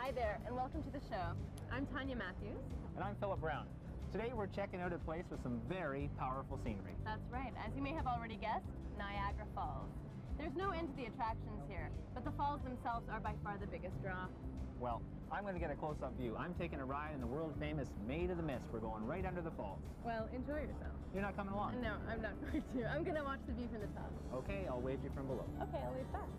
Hi there, and welcome to the show. I'm Tanya Matthews. And I'm Phillip Brown. Today we're checking out a place with some very powerful scenery. That's right. As you may have already guessed, Niagara Falls. There's no end to the attractions here, but the falls themselves are by far the biggest draw. Well, I'm going to get a close-up view. I'm taking a ride in the world-famous Maid of the Mist. We're going right under the falls. Well, enjoy yourself. You're not coming along? No, I'm not going to. I'm going to watch the view from the top. Okay, I'll wave you from below. Okay, I'll wave back.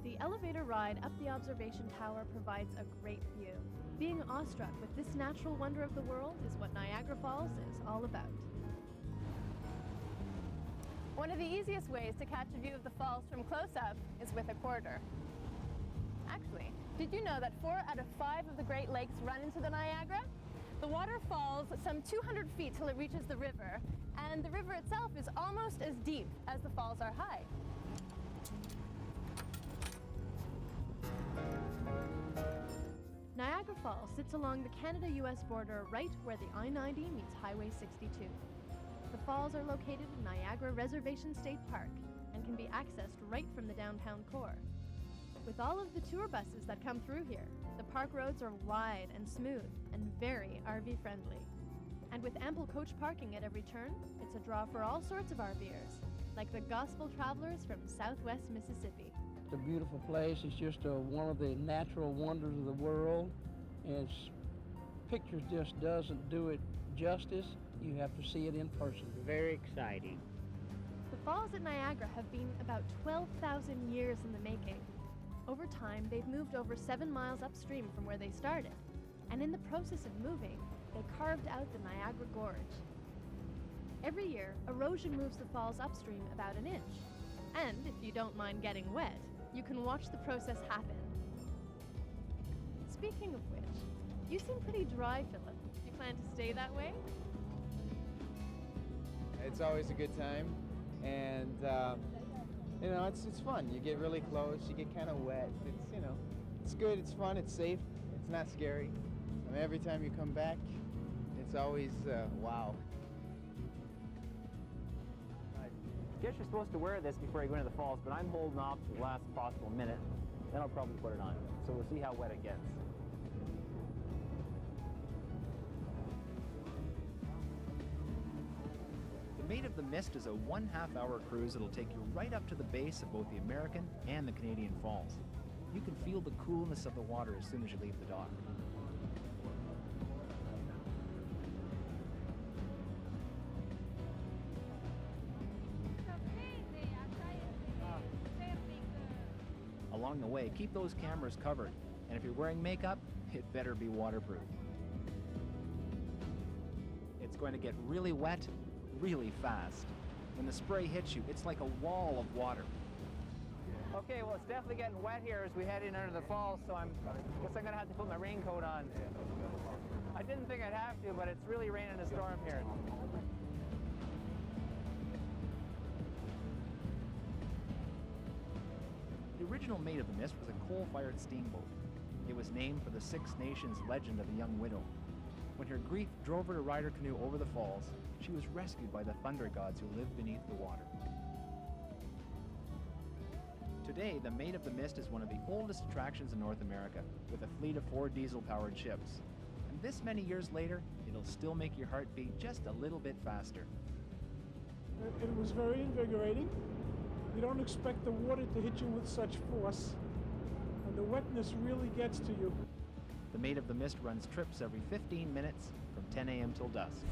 The elevator ride up the observation tower provides a great view. Being awestruck with this natural wonder of the world is what Niagara Falls is all about. One of the easiest ways to catch a view of the falls from close up is with a quarter. Actually, did you know that 4 out of 5 of the Great Lakes run into the Niagara? The water falls some 200 feet till it reaches the river, and the river itself is almost as deep as the falls are high. Niagara Falls sits along the Canada-US border right where the I-90 meets Highway 62. The falls are located in Niagara Reservation State Park and can be accessed right from the downtown core. With all of the tour buses that come through here, the park roads are wide and smooth and very RV-friendly. And with ample coach parking at every turn, it's a draw for all sorts of RVers, like the gospel travelers from Southwest Mississippi. It's a beautiful place. It's just one of the natural wonders of the world, and pictures just doesn't do it justice. You have to see it in person. Very exciting. The falls at Niagara have been about 12,000 years in the making. Over time, they've moved over 7 miles upstream from where they started, and in the process of moving, they carved out the Niagara Gorge. Every year, erosion moves the falls upstream about an inch, and if you don't mind getting wet, you can watch the process happen. Speaking of which, you seem pretty dry, Phillip. Do you plan to stay that way? It's always a good time, and you know, it's fun. You get really close, you get kind of wet. It's, you know, it's good, it's fun, it's safe, it's not scary. I mean, every time you come back, it's always wow. I guess you're supposed to wear this before you go into the falls, but I'm holding off to the last possible minute. Then I'll probably put it on. So we'll see how wet it gets. The Maid of the Mist is a 1.5-hour cruise that'll take you right up to the base of both the American and the Canadian Falls. You can feel the coolness of the water as soon as you leave the dock. Along the way, keep those cameras covered, and if you're wearing makeup, it better be waterproof. It's going to get really wet, really fast. When the spray hits you, it's like a wall of water. Okay, well, it's definitely getting wet here as we head in under the falls, so I guess I'm gonna have to put my raincoat on. I didn't think I'd have to, but it's really raining a storm here. The original Maid of the Mist was a coal-fired steamboat. It was named for the Six Nations legend of the young widow. When her grief drove her to ride her canoe over the falls, she was rescued by the thunder gods who live beneath the water. Today, the Maid of the Mist is one of the oldest attractions in North America, with a fleet of 4 diesel-powered ships. And this many years later, it'll still make your heart beat just a little bit faster. It was very invigorating. You don't expect the water to hit you with such force, and the wetness really gets to you. The Maid of the Mist runs trips every 15 minutes from 10 a.m. till dusk.